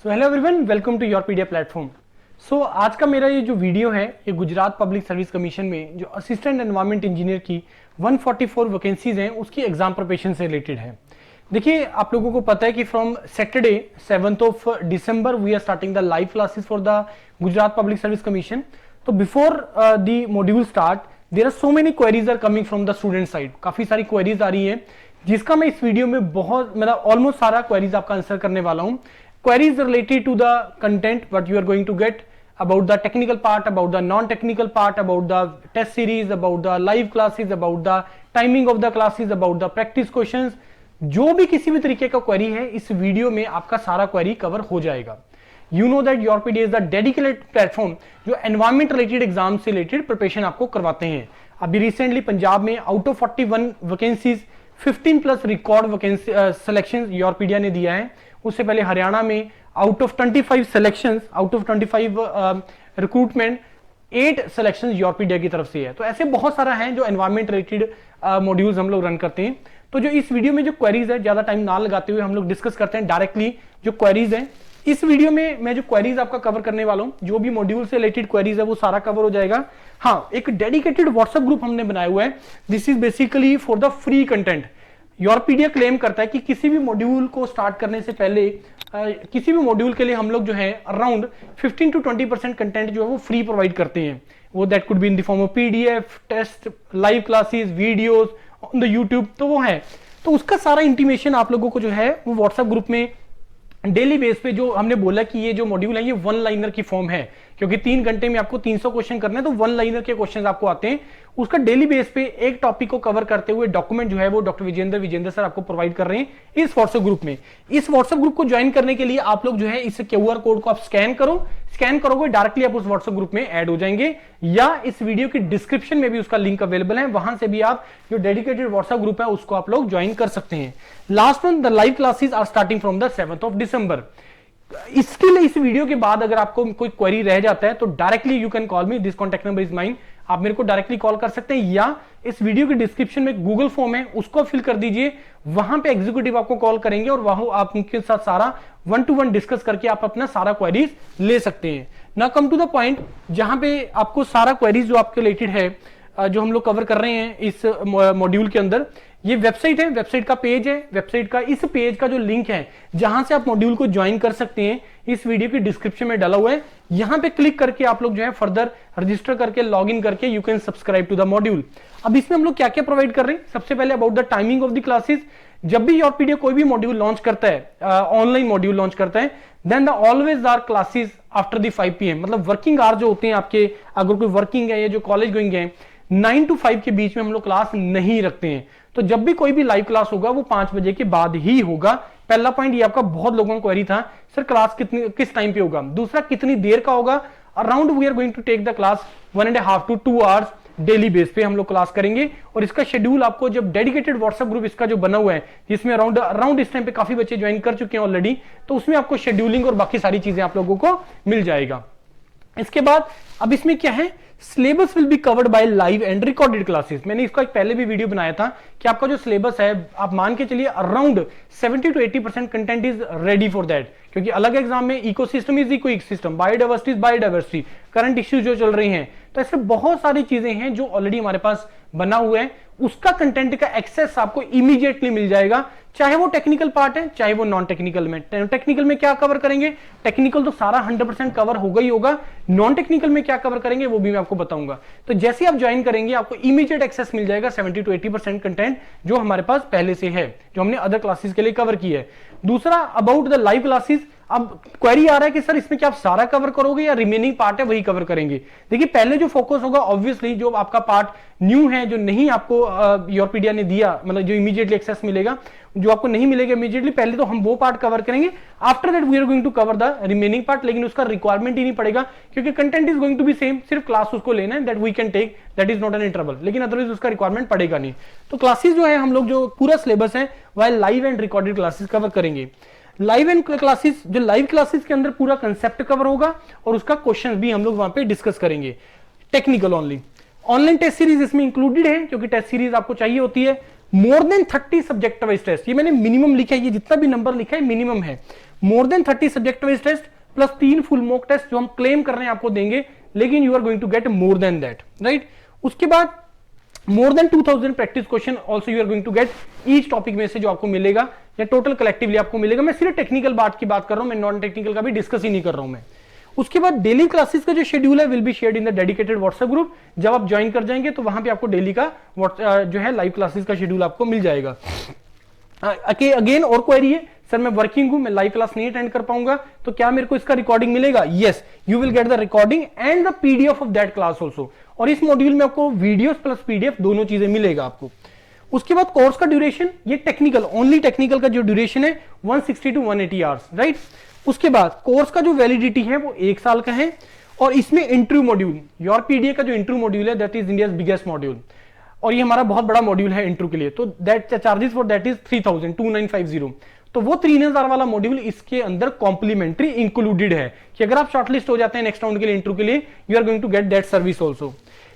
So hello everyone, welcome to Yourpedia platform. So आज का मेरा ये जो वीडियो है ये गुजरात पब्लिक सर्विस कमीशन में जो असिस्टेंट एनवायरमेंट इंजीनियर की 144 वैकेंसीज हैं उसकी एग्जाम प्रिपरेशन से रिलेटेड है। देखिए, आप लोगों को पता है कि from Saturday 7th of December we are starting the live classes for the Gujarat public service commission. तो before the module start there are so many queries are coming from the student side. काफी सारी queries आ रही है जिसका मैं इस video में बहुत मतलब ऑलमोस्ट सारा क्वेरीज आपका आंसर करने वाला हूं। Queries related to the content what you are going to get, about the technical part, about the non-technical part, about the test series, about the live classes, about the timing of the classes, about the practice questions। जो भी किसी भी तरीके का query है इस video में आपका सारा क्वेरी कवर हो जाएगा। You know that Yourpedia is the dedicated platform जो एनवायरमेंट रिलेटेड एग्जाम से रिलेटेड प्रिपरेशन आपको करवाते हैं। अभी रिसेंटली पंजाब में out of 41 vacancies 15 plus record vacancy selection Yourpedia ने दिया है। उससे पहले हरियाणा में out of 25 selections, out of 25 recruitment 8 selection Yourpedia की तरफ से है। तो ऐसे बहुत सारा है जो एनवायरमेंट रिलेटेड मॉड्यूल्स हम लोग रन करते हैं। तो जो इस वीडियो में जो क्वेरीज है ज्यादा टाइम ना लगाते हुए हम लोग डिस्कस करते हैं डायरेक्टली जो क्वेरीज है। इस वीडियो में मैं जो क्वेरीज आपका कवर करने वाला हूं, जो भी मॉड्यूल से रिलेटेड क्वेरीज है वो सारा कवर हो जाएगा। हाँ, एक डेडिकेटेड व्हाट्सएप ग्रुप हमने बनाया हुआ है। This is basically for the free content. Yourpedia claim करता है कि किसी भी मॉड्यूल को स्टार्ट करने से पहले किसी भी मॉड्यूल के लिए हम लोग जो है अराउंड 15 to 20% कंटेंट जो है वो फ्री प्रोवाइड करते हैं। वो that could be in the form of PDF, test, live classes, videos on the YouTube. तो वो है, तो उसका सारा इंटीमेशन आप लोगों को जो है वो व्हाट्सएप ग्रुप में डेली बेस पे जो हमने बोला कि ये जो मॉड्यूल है ये वन लाइनर की फॉर्म है, क्योंकि 3 घंटे में आपको 300 क्वेश्चन करने हैं तो वन लाइनर के क्वेश्चन आपको आते हैं। उसका डेली बेस पे एक टॉपिक को कवर करते हुए डॉक्यूमेंट जो है वो डॉक्टर विजेंद्र सर आपको प्रोवाइड कर रहे हैं इस व्हाट्सएप ग्रुप में। इस व्हाट्सएप ग्रुप को ज्वाइन करने के लिए आप लोग जो है इस QR कोड को आप स्कैन करोगे डायरेक्टली आप उस व्हाट्सएप ग्रुप में ऐड हो जाएंगे, या इस वीडियो की डिस्क्रिप्शन में भी उसका लिंक अवेलेबल है, वहां से भी आप जो डेडिकेटेड व्हाट्सएप ग्रुप है उसको आप लोग ज्वाइन कर सकते हैं। Last one, the live classes are starting from the 7th of December. इसके लिए इस वीडियो के बाद अगर आपको कोई क्वेरी रह जाता है तो directly you can call me, this contact number is mine. आप मेरे को डायरेक्टली कॉल कर सकते हैं, या इस वीडियो के डिस्क्रिप्शन में गूगल फॉर्म है उसको फिल कर दीजिए। वहां पे एग्जीक्यूटिव आपको कॉल करेंगे और वहां आप उनके साथ सारा 1-to-1 डिस्कस करके आप अपना सारा क्वेरीज ले सकते हैं। Now come to the point जहां पे आपको सारा क्वेरीज जो आपके रिलेटेड है जो हम लोग कवर कर रहे हैं इस मॉड्यूल के अंदर। ये वेबसाइट है, वेबसाइट का पेज है, वेबसाइट का इस पेज का जो लिंक है जहां से आप मॉड्यूल को ज्वाइन कर सकते हैं इस वीडियो की डिस्क्रिप्शन में डाला हुआ है। यहां पे क्लिक करके आप लोग जो है फर्दर रजिस्टर करके लॉग इन करके you can subscribe to the module. अब इसमें हम लोग क्या क्या प्रोवाइड कर रहे हैं, सबसे पहले about the timing of the classes. जब भी योरपीडिया कोई भी मॉड्यूल लॉन्च करता है, ऑनलाइन मॉड्यूल लॉन्च करता है, then the always are classes after the 5 PM, मतलब वर्किंग आवर जो होते हैं आपके, अगर कोई वर्किंग है या जो कॉलेज गोइंग है 9 to 5 के बीच में हम लोग क्लास नहीं रखते हैं। तो जब भी कोई भी लाइव क्लास होगा वो 5 बजे के बाद ही होगा। पहला पॉइंट ये आपका बहुत लोगों को क्वेरी था, सर क्लास किस टाइम पे होगा। दूसरा, कितनी देर का होगा। Around we are going to take the class 1.5 to 2 hours daily base पे हम लोग क्लास करेंगे। और इसका शेड्यूल आपको जब डेडिकेटेड व्हाट्सएप ग्रुप इसका जो बना हुआ है जिसमें अराउंड इस टाइम पे काफी बच्चे ज्वाइन कर चुके हैं ऑलरेडी, तो उसमें आपको शेड्यूलिंग और बाकी सारी चीजें आप लोगों को मिल जाएगा। इसके बाद अब इसमें क्या है, syllabus will be covered by live and recorded classes. मैंने इसका एक पहले भी वीडियो बनाया था कि आपका जो सिलेबस है आप मान के चलिए around 70 to 80% content is ready for that, क्योंकि अलग एग्जाम में ecosystem is ecosystem, biodiversity is biodiversity, current issues जो चल रही हैं, तो ऐसे बहुत सारी चीजें हैं जो ऑलरेडी हमारे पास बना हुआ है। उसका कंटेंट का एक्सेस आपको इमीडिएटली मिल जाएगा, चाहे वो टेक्निकल पार्ट है चाहे वो नॉन टेक्निकल में। टेक्निकल में क्या कवर करेंगे, टेक्निकल तो सारा 100% कवर होगा ही होगा, नॉन टेक्निकल में क्या कवर करेंगे वो भी मैं आपको बताऊंगा। तो जैसे आप ज्वाइन करेंगे आपको इमीडिएट एक्सेस मिल जाएगा 70 to 80% कंटेंट जो हमारे पास पहले से है, जो हमने अदर क्लासेस के लिए कवर की है। दूसरा, अबाउट द लाइव क्लासेस। अब क्वेरी आ रहा है कि सर इसमें क्या आप सारा कवर करोगे या रिमेनिंग पार्ट है वही कवर करेंगे। देखिए, पहले जो फोकस होगा ऑब्वियसली जो आपका पार्ट न्यू है, जो नहीं आपको योरपीडिया ने दिया, मतलब जो इमीडिएटली एक्सेस मिलेगा, जो आपको नहीं मिलेगा इमीडिएटली, पहले तो हम वो पार्ट कवर करेंगे। After that we are going to cover the remaining part, लेकिन उसका रिक्वायरमेंट ही नहीं पड़ेगा क्योंकि content is going to be same, सिर्फ क्लास उसको लेना है, that we can take, that is not an trouble, लेकिन अदरवाइज उसका रिक्वायरमेंट पड़ेगा नहीं। तो क्लासेस जो है हम लोग जो पूरा सिलेबस है वह live and recorded classes cover करेंगे। लाइव एंड क्लासेस, जो लाइव क्लासेस के अंदर पूरा कंसेप्ट कवर होगा और उसका क्वेश्चन भी हम लोग वहां पे डिस्कस करेंगे, technical only. Online test series इसमें इंक्लूडेड है, क्योंकि टेस्ट सीरीज आपको चाहिए होती है। More than 30 subject wise test, ये मैंने मिनिमम लिखा है, ये जितना भी नंबर लिखा है मिनिमम है। More than 30 subject wise test plus 3 full mock test जो हम क्लेम कर रहे हैं आपको देंगे, लेकिन you are going to get more than that, right. उसके बाद more than 2000 practice question also you are going to get each topic में से जो आपको मिलेगा, या टोटल कलेक्टिवली आपको मिलेगा। मैं सिर्फ टेक्निकल बात की बात कर रहा हूं, मैं नॉन टेक्निकल का भी डिस्कस ही नहीं कर रहा हूं मैं। उसके बाद डेली क्लासेस का जो शेड्यूल है will be shared in the dedicated WhatsApp group. जब आप ज्वाइन कर जाएंगे तो वहां पे आपको डेली का जो है लाइव क्लासेस का शेड्यूल आपको मिल जाएगा। अगेन और क्वेरी है, सर मैं वर्किंग हूं, मैं लाइव क्लास नहीं अटेंड कर पाऊंगा, तो क्या मेरे को इसका रिकॉर्डिंग मिलेगा? Yes, you will get the recording and the PDF of that class also. और इस मॉड्यूल में आपको वीडियोस प्लस पीडीएफ दोनों चीजें मिलेगा आपको। उसके बाद कोर्स का ड्यूरेशन, ये टेक्निकल, ओनली टेक्निकल का जो ड्यूरेशन है 160 to 180 आवर्स, राइट। उसके बाद कोर्स का जो वैलिडिटी है वो 1 साल का है, और इसमें इंटरव्यू मॉड्यूल, योर पीडीए का जो इंटरव्यू मॉड्यूल है that is India's biggest module, और ये हमारा बहुत बड़ा मॉड्यूल है इंटरव्यू के लिए, तो that charges for that is 3000 तो वो 3000 वाला मॉड्यूल इसके अंदर कॉम्प्लीमेंट्री इंक्लूडेड है, कि अगर आप शॉर्टलिस्ट हो जाते हैं नेक्स्ट राउंड के लिए इंटरव्यू के लिए, you are going to get that service also.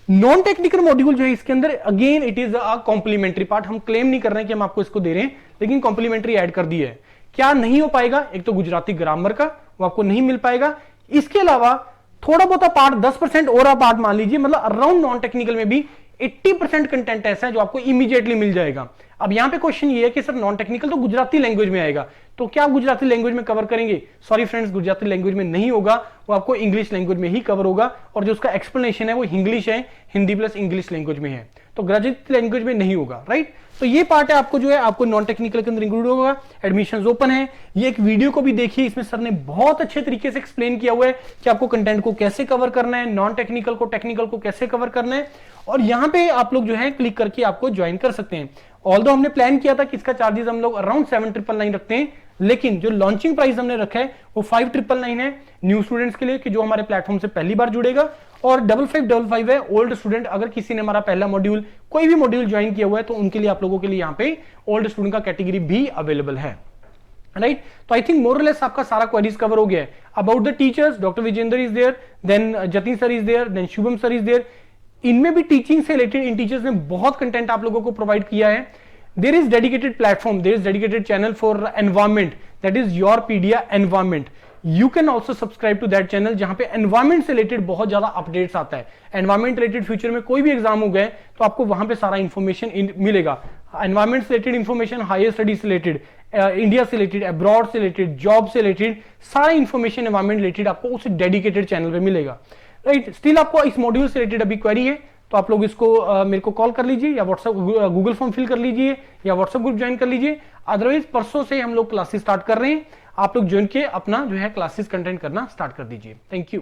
Non technical module जो है इसके अंदर again it is a complementary part, हम क्लेम नहीं कर रहे हैं कि हम आपको इसको दे रहे हैं, लेकिन कॉम्प्लीमेंट्री ऐड कर दी है। क्या नहीं हो पाएगा? एक तो गुजराती ग्रामर का वो आपको नहीं मिल पाएगा, इसके अलावा थोड़ा बहुत पार्ट 10% और पार्ट मान लीजिए, मतलब अराउंड नॉन टेक्निकल में भी 80% कंटेंट ऐसा है जो आपको इमीडिएटली मिल जाएगा। अब यहां पे क्वेश्चन ये है कि सर नॉन टेक्निकल तो गुजराती लैंग्वेज में आएगा, तो क्या आप गुजराती लैंग्वेज में कवर करेंगे? सॉरी फ्रेंड्स, गुजराती लैंग्वेज में नहीं होगा, वो आपको इंग्लिश लैंग्वेज में ही कवर होगा, और जो उसका एक्सप्लेनेशन है वो इंग्लिश है, हिंदी प्लस इंग्लिश लैंग्वेज में है, तो गुजराती लैंग्वेज में नहीं होगा, राइट। तो ये पार्ट है आपको जो है आपको नॉन टेक्निकल के अंदर इंक्लूड होगा। एडमिशंस ओपन है, ये एक वीडियो को भी देखिए, इसमें सर ने बहुत अच्छे तरीके से एक्सप्लेन किया हुआ है कि आपको कंटेंट को कैसे कवर करना है, नॉन टेक्निकल को टेक्निकल को कैसे कवर करना है, और यहां पे आप लोग जो है क्लिक करके आपको ज्वाइन कर सकते हैं। ऑल्दो हमने प्लान किया था कि इसका चार्जेस हम लोग अराउंड 7,999 रखते हैं, लेकिन जो लॉन्चिंग प्राइस हमने रखा है वो 5,999 है न्यू स्टूडेंट्स के लिए, कि जो हमारे प्लेटफॉर्म से पहली बार जुड़ेगा, और 5,555 है ओल्ड स्टूडेंट, अगर किसी ने हमारा पहला मॉड्यूल कोई भी मॉड्यूल ज्वाइन किया हुआ है तो उनके लिए, आप लोगों के लिए यहाँ पे ओल्ड स्टूडेंट का कैटेगरी भी अवेलेबल है, राइट। तो आई थिंक मोरलेस आपका सारा क्वेरीज कवर हो गया है। About the teachers, doctor Vijendra is there, then Jatin sir is there, then Shubham sir is there. इनमें भी टीचिंग से रिलेटेड इन टीचर्स ने बहुत कंटेंट आप लोगों को प्रोवाइड किया है। There is dedicated platform, there is dedicated channel for environment, that is Yourpedia environment. You can also subscribe to that channel, जहां पे एनवायरमेंट से रिलेटेड बहुत ज्यादा अपडेट्स आता है। एनवायरमेंट रिलेटेड फ्यूचर में कोई भी एग्जाम हो गए तो आपको वहां पे सारा इंफॉर्मेशन मिलेगा, एनवायरमेंट से रिलेटेड इंफॉर्मेशन, हायर स्टडीज से रिलेटेड, इंडिया से रिलेटेड, अब्रॉड से रिलेटेड, जॉब से रिलेटेड, सारा इंफॉर्मेशन एनवायरमेंट रिलेटेड आपको उस डेडिकेटेड चैनल पे मिलेगा, राइट। स्टिल आपको इस मॉड्यूल से रिलेटेड अभी क्वेरी है तो आप लोग इसको मेरे को कॉल कर लीजिए, या व्हाट्सएप गूगल फॉर्म फिल कर लीजिए, या व्हाट्सएप ग्रुप ज्वाइन कर लीजिए। अदरवाइज परसों से हम लोग क्लासेस स्टार्ट कर रहे हैं, आप लोग ज्वाइन के अपना जो है क्लासेस कंटेंट करना स्टार्ट कर दीजिए। Thank you.